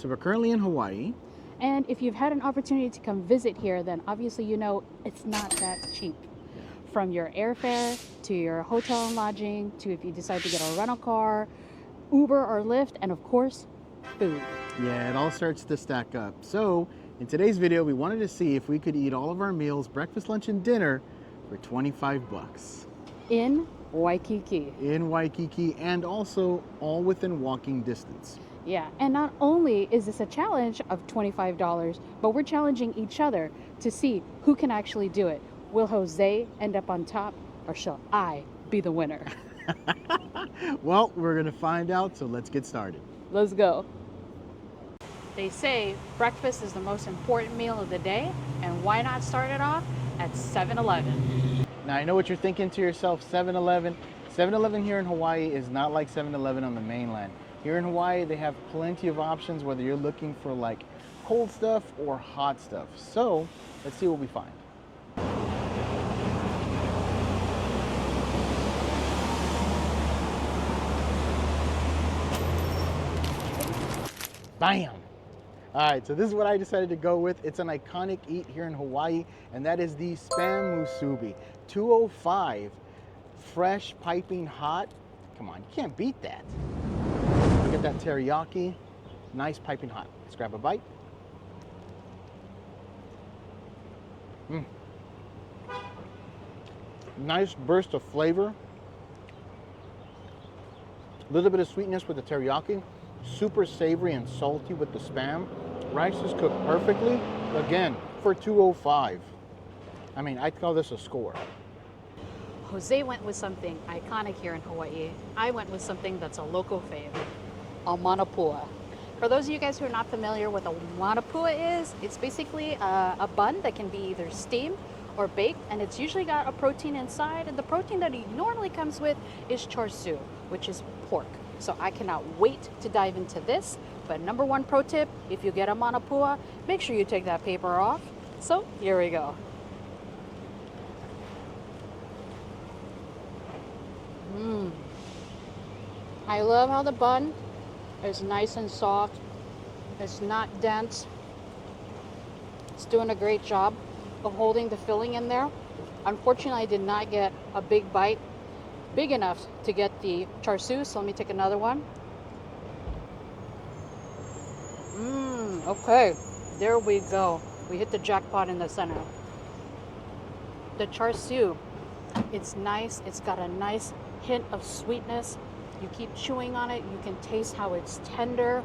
So we're currently in Hawaii. And if you've had an opportunity to come visit here, then obviously you know it's not that cheap. From your airfare to your hotel and lodging to if you decide to get a rental car, Uber or Lyft, and of course, food. Yeah, it all starts to stack up. So in today's video, we wanted to see if we could eat all of our meals, breakfast, lunch, and dinner for 25 bucks. In Waikiki. In Waikiki, and also all within walking distance. Yeah, and not only is this a challenge of $25, but we're challenging each other to see who can actually do it. Will Jose end up on top, or shall I be the winner? Well, we're gonna find out, so let's get started. Let's go. They say breakfast is the most important meal of the day, and why not start it off at 7-Eleven? Now, I know what you're thinking to yourself, 7-Eleven. 7-Eleven here in Hawaii is not like 7-Eleven on the mainland. Here in Hawaii, they have plenty of options, whether you're looking for like cold stuff or hot stuff. So let's see what we find. Bam! All right, so this is what I decided to go with. It's an iconic eat here in Hawaii, and that is the Spam Musubi. $2.05, fresh, piping hot. Come on, you can't beat that. Look at that teriyaki, nice piping hot. Let's grab a bite. Nice burst of flavor. A little bit of sweetness with the teriyaki. Super savory and salty with the Spam. Rice is cooked perfectly. Again, for $2.05. I mean, I'd call this a score. Jose went with something iconic here in Hawaii. I went with something that's a local fave, a manapua. For those of you guys who are not familiar with a manapua is, it's basically a bun that can be either steamed or baked, and it's usually got a protein inside, and the protein that it normally comes with is char siu, which is pork. So I cannot wait to dive into this. But number one pro tip, if you get a manapua, make sure you take that paper off. So here we go. I love how the bun is nice and soft. It's not dense. It's doing a great job of holding the filling in there. Unfortunately, I did not get a big bite big enough to get the char siu, so let me take another one. Okay, there we go. We hit the jackpot in the center. The char siu, it's nice. It's got a nice hint of sweetness. You keep chewing on it, you can taste how it's tender.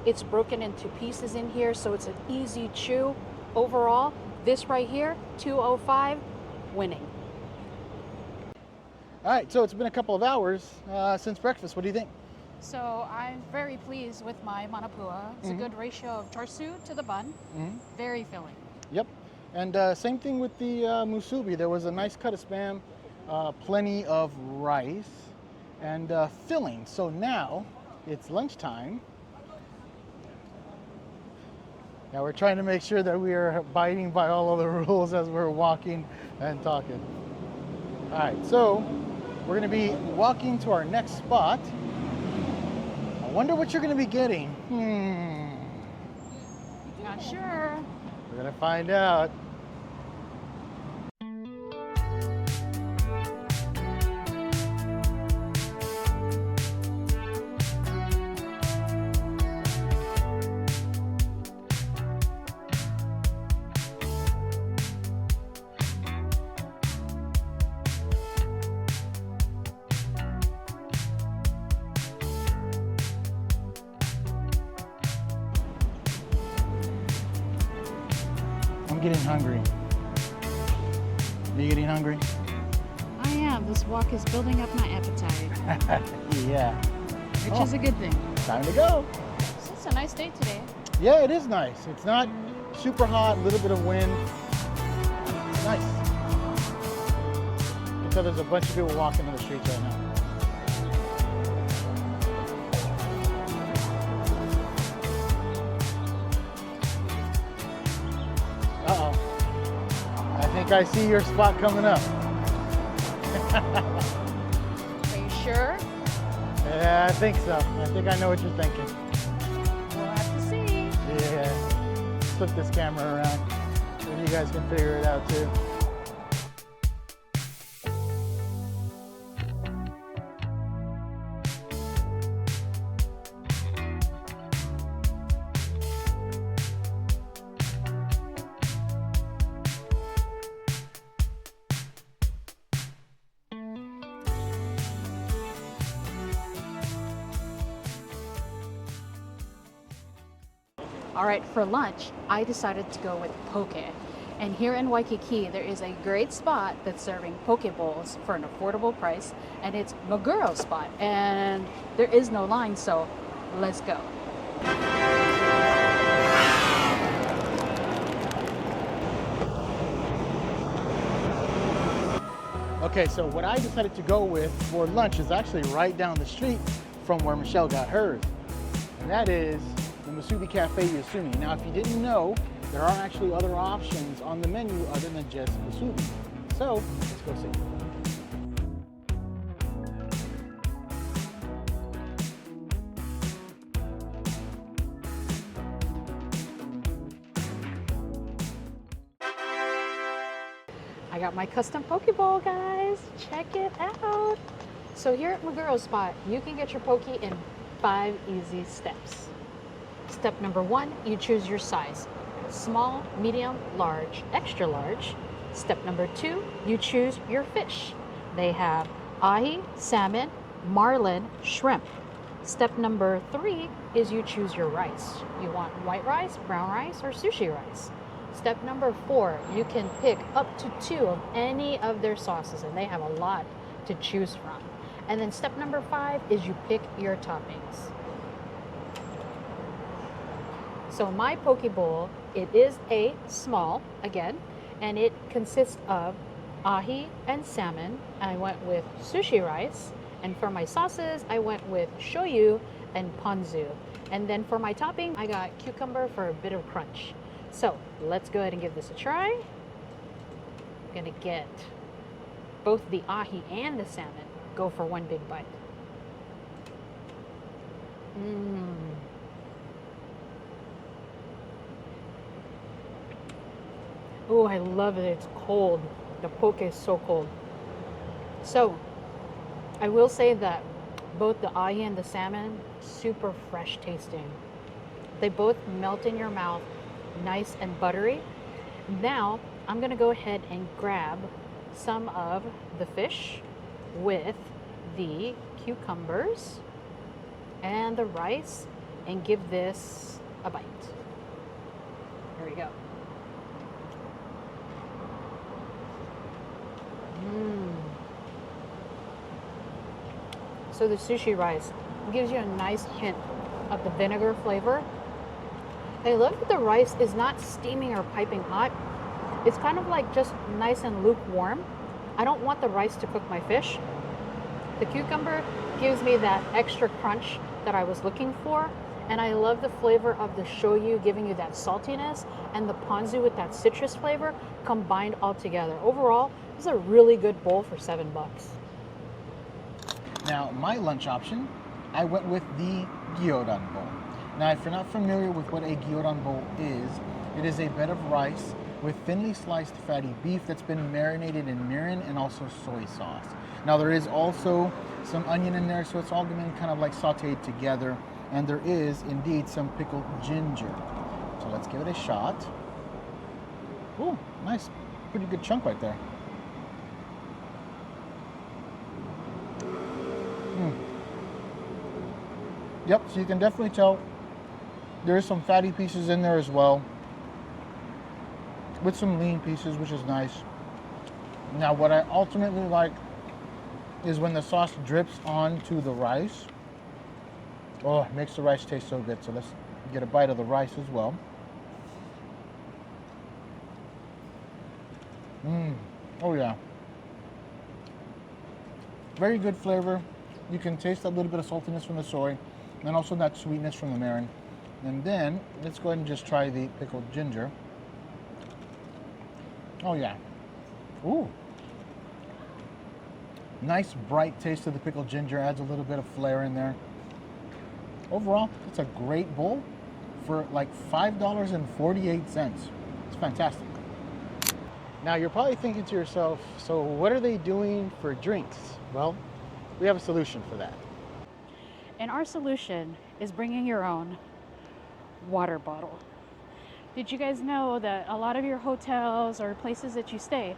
It's broken into pieces in here, so it's an easy chew. Overall, this right here, $2.05, winning. All right, so it's been a couple of hours since breakfast. What do you think? So I'm very pleased with my manapua. It's a good ratio of char siu to the bun. Very filling. Yep. And same thing with the musubi. There was a nice cut of Spam, plenty of rice, and filling. So now it's lunchtime. Now we're trying to make sure that we are abiding by all of the rules as we're walking and talking. All right, so we're gonna be walking to our next spot. I wonder what you're gonna be getting. Not sure. We're gonna find out. I'm getting hungry. Are you getting hungry? I am. This walk is building up my appetite. Yeah. Which is a good thing. Time to go. So it's a nice day today. Yeah, it is nice. It's not super hot, a little bit of wind. It's nice. You can tell there's a bunch of people walking in the streets right now. Uh-oh. I think I see your spot coming up. Are you sure? Yeah, I think so. I think I know what you're thinking. We'll have to see. flip this camera around so you guys can figure it out too. All right, for lunch, I decided to go with poke. And here in Waikiki, there is a great spot that's serving poke bowls for an affordable price, and it's Maguro Spot. And there is no line, so let's go. Okay, so what I decided to go with for lunch is actually right down the street from where Michelle got hers. And that is the Musubi Cafe Iyasume. Now, if you didn't know, there are actually other options on the menu other than just Musubi. So, let's go see. I got my custom poke bowl, guys. Check it out. So here at Maguro Spot, you can get your poke in 5 easy steps. Step number 1, you choose your size. Small, medium, large, extra large. Step number 2, you choose your fish. They have ahi, salmon, marlin, shrimp. Step number 3 is you choose your rice. You want white rice, brown rice, or sushi rice. Step number 4, you can pick up to 2 of any of their sauces, and they have a lot to choose from. And then step number 5 is you pick your toppings. So my poke bowl, it is a small, again, and it consists of ahi and salmon. I went with sushi rice, and for my sauces, I went with shoyu and ponzu. And then for my topping, I got cucumber for a bit of crunch. So let's go ahead and give this a try. I'm gonna get both the ahi and the salmon. Go for one big bite. Oh, I love it. It's cold. The poke is so cold. So, I will say that both the ahi and the salmon, super fresh tasting. They both melt in your mouth, nice and buttery. Now, I'm gonna go ahead and grab some of the fish with the cucumbers and the rice and give this a bite. Here we go. So the sushi rice gives you a nice hint of the vinegar flavor. I love that the rice is not steaming or piping hot. It's kind of like just nice and lukewarm. I don't want the rice to cook my fish. The cucumber gives me that extra crunch that I was looking for. And I love the flavor of the shoyu giving you that saltiness and the ponzu with that citrus flavor combined all together. Overall, this is a really good bowl for $7. Now, my lunch option, I went with the gyudon bowl. Now, if you're not familiar with what a gyudon bowl is, it is a bed of rice with thinly sliced fatty beef that's been marinated in mirin and also soy sauce. Now, there is also some onion in there, so it's all going to be kind of like sauteed together. And there is indeed some pickled ginger. So let's give it a shot. Ooh, nice, pretty good chunk right there. Yep, so you can definitely tell there's some fatty pieces in there as well, with some lean pieces, which is nice. Now, what I ultimately like is when the sauce drips onto the rice. Oh, it makes the rice taste so good. So let's get a bite of the rice as well. Oh yeah. Very good flavor. You can taste a little bit of saltiness from the soy, and also that sweetness from the mirin. And then, let's go ahead and just try the pickled ginger. Oh yeah. Ooh. Nice bright taste of the pickled ginger, adds a little bit of flair in there. Overall, it's a great bowl for like $5.48. It's fantastic. Now you're probably thinking to yourself, so what are they doing for drinks? Well, we have a solution for that. And our solution is bringing your own water bottle. Did you guys know that a lot of your hotels or places that you stay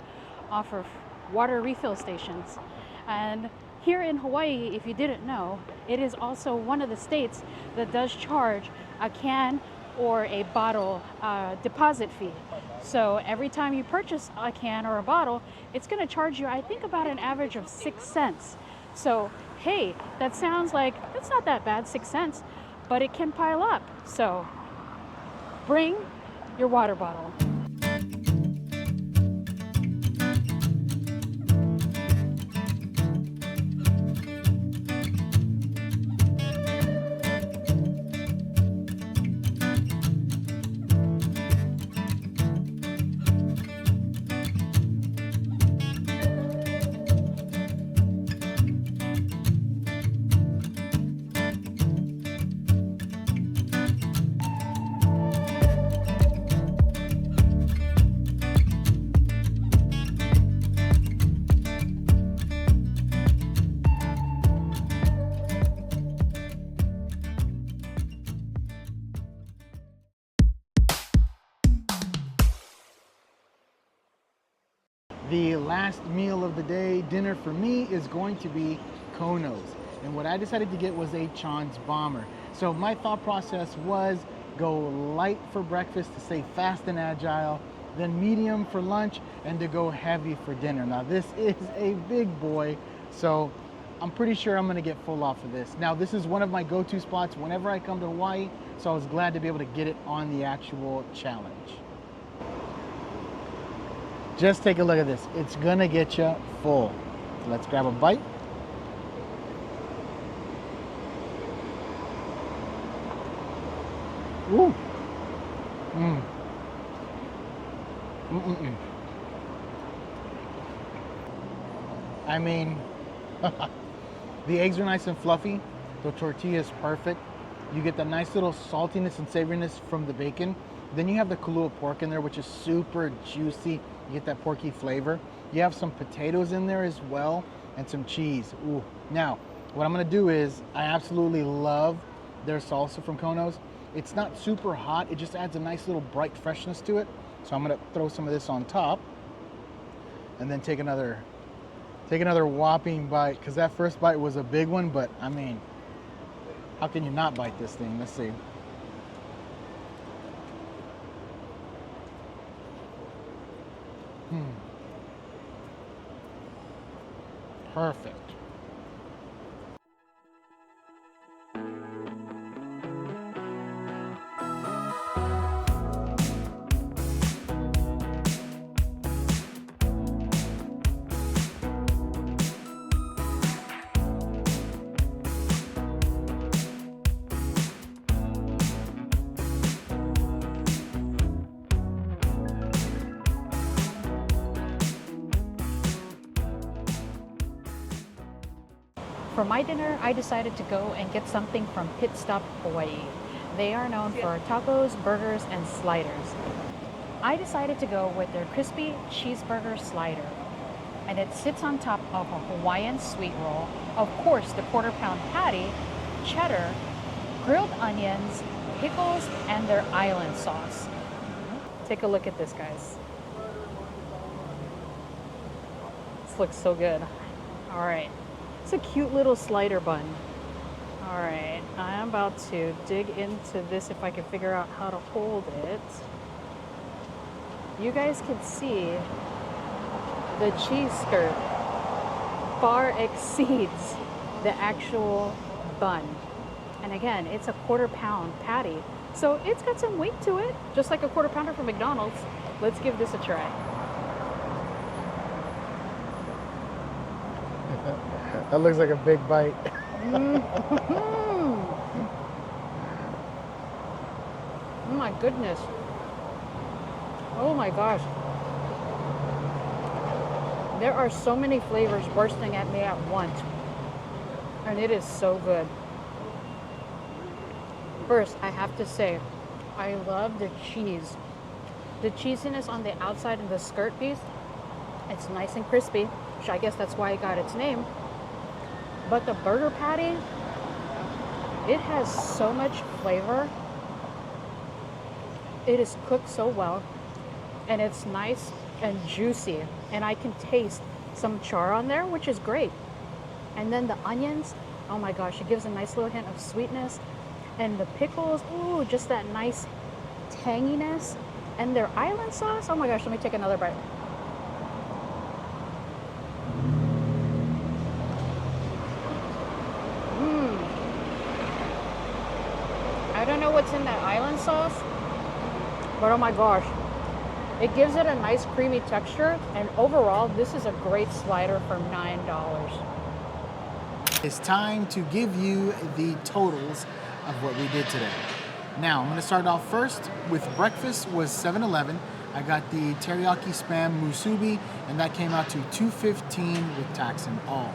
offer water refill stations? And here in Hawaii, if you didn't know, it is also one of the states that does charge a can or a bottle deposit fee. So every time you purchase a can or a bottle, it's going to charge you, I think, about an average of 6 cents. So hey, that sounds like it's not that bad, 6 cents, but it can pile up. So bring your water bottle. The last meal of the day, dinner for me, is going to be konos. And what I decided to get was a Chan's Bomber. So my thought process was go light for breakfast to stay fast and agile, then medium for lunch, and to go heavy for dinner. Now this is a big boy, so I'm pretty sure I'm gonna get full off of this. Now this is one of my go-to spots whenever I come to Hawaii, so I was glad to be able to get it on the actual challenge. Just take a look at this. It's gonna get you full. So let's grab a bite. Ooh. Mm. Mm-mm-mm. I mean, the eggs are nice and fluffy. The tortilla is perfect. You get the nice little saltiness and savoriness from the bacon. Then you have the kalua pork in there, which is super juicy. You get that porky flavor. You have some potatoes in there as well, and some cheese. Ooh. Now, what I'm gonna do is, I absolutely love their salsa from Konos. It's not super hot, it just adds a nice little bright freshness to it. So I'm gonna throw some of this on top, and then take another whopping bite, because that first bite was a big one, but I mean, how can you not bite this thing? Let's see. Perfect. For my dinner, I decided to go and get something from Pit Stop Hawaii. They are known for tacos, burgers, and sliders. I decided to go with their crispy cheeseburger slider. And it sits on top of a Hawaiian sweet roll, of course the quarter-pound patty, cheddar, grilled onions, pickles, and their island sauce. Take a look at this, guys. This looks so good. All right. It's a cute little slider bun. All right, I'm about to dig into this if I can figure out how to hold it. You guys can see the cheese skirt far exceeds the actual bun. And again, it's a quarter-pound patty, so it's got some weight to it, just like a quarter pounder from McDonald's. Let's give this a try. That looks like a big bite. Oh my goodness. Oh my gosh. There are so many flavors bursting at me at once. And it is so good. First, I have to say, I love the cheese. The cheesiness on the outside of the skirt piece, it's nice and crispy, which I guess that's why it got its name. But the burger patty, it has so much flavor. It is cooked so well, and it's nice and juicy, and I can taste some char on there, which is great. And then the onions, oh my gosh, it gives a nice little hint of sweetness. And the pickles, ooh, just that nice tanginess. And their island sauce, oh my gosh, let me take another bite. I don't know what's in that island sauce, but oh my gosh, it gives it a nice creamy texture. And overall, this is a great slider for $9. It's time to give you the totals of what we did today. Now, I'm gonna start off first with breakfast was 7-Eleven. I got the teriyaki spam musubi, and that came out to $2.15 with tax and all.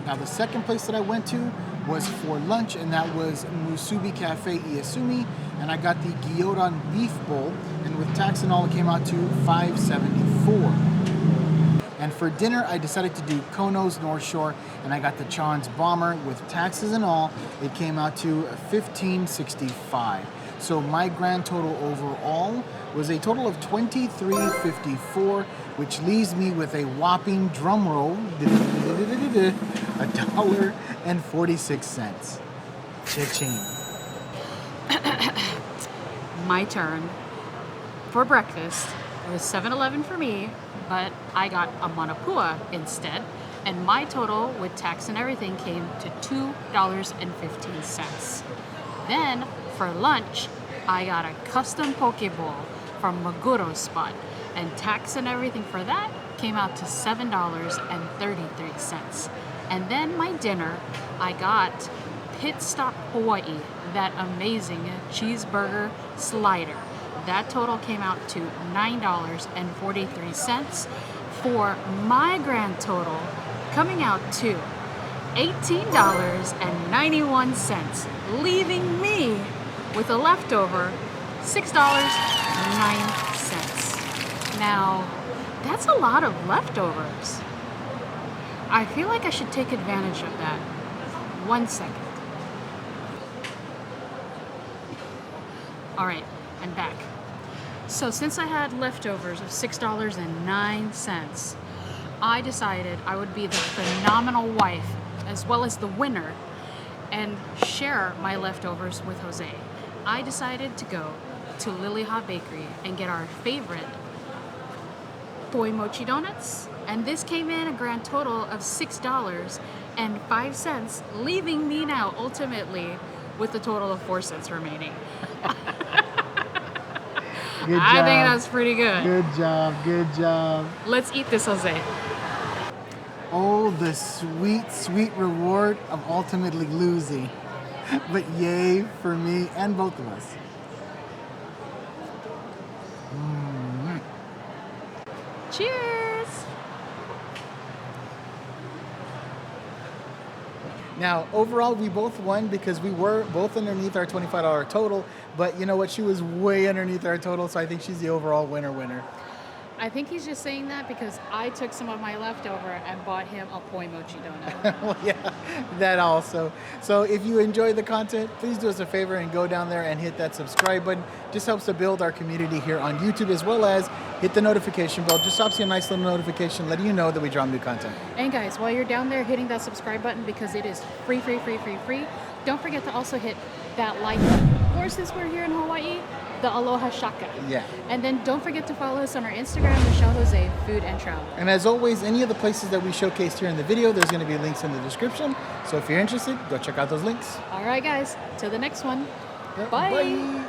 Now, the second place that I went to was for lunch, and that was Musubi Cafe Iyasume, and I got the gyudon beef bowl, and with tax and all, it came out to $5.74. And for dinner, I decided to do Kono's Northshore, and I got the Chan's Bomber with taxes and all. It came out to $15.65. So my grand total overall was a total of $23.54, which leaves me with a whopping drum roll, $1.46. Cha-ching. My turn. For breakfast, it was 7-Eleven for me, but I got a manapua instead, and my total with tax and everything came to $2.15. Then for lunch, I got a custom poke bowl from Maguro Spot, and tax and everything for that came out to $7.33. And then my dinner, I got Pit Stop Hawaii, that amazing cheeseburger slider. That total came out to $9.43 for my grand total coming out to $18.91, leaving me with a leftover $6.09. Now, that's a lot of leftovers. I feel like I should take advantage of that. 1 second. All right, I'm back. So since I had leftovers of $6.09, I decided I would be the phenomenal wife as well as the winner and share my leftovers with Jose. I decided to go to Liliha Bakery and get our favorite poi mochi donuts, and this came in a grand total of $6.05, leaving me now ultimately with a total of 4 cents remaining. Good job. I think that's pretty good. Good job, good job. Let's eat this, Jose. Oh, the sweet, sweet reward of ultimately losing. But yay for me and both of us. Cheers! Now, overall, we both won because we were both underneath our $25 total, but you know what? She was way underneath our total, so I think she's the overall winner. I think he's just saying that because I took some of my leftover and bought him a poi mochi donut. Well, yeah, that also. So if you enjoy the content, please do us a favor and go down there and hit that subscribe button. Just helps to build our community here on YouTube, as well as hit the notification bell. Just drops you a nice little notification letting you know that we drop new content. And guys, while you're down there hitting that subscribe button, because it is free, don't forget to also hit that like button. Or since we're here in Hawaii, the Aloha Shaka. Yeah. And then don't forget to follow us on our Instagram, Michelle Jose Food and Travel. And as always, any of the places that we showcased here in the video, there's going to be links in the description. So if you're interested, go check out those links. All right, guys. Till the next one. Yep, Bye. Bye.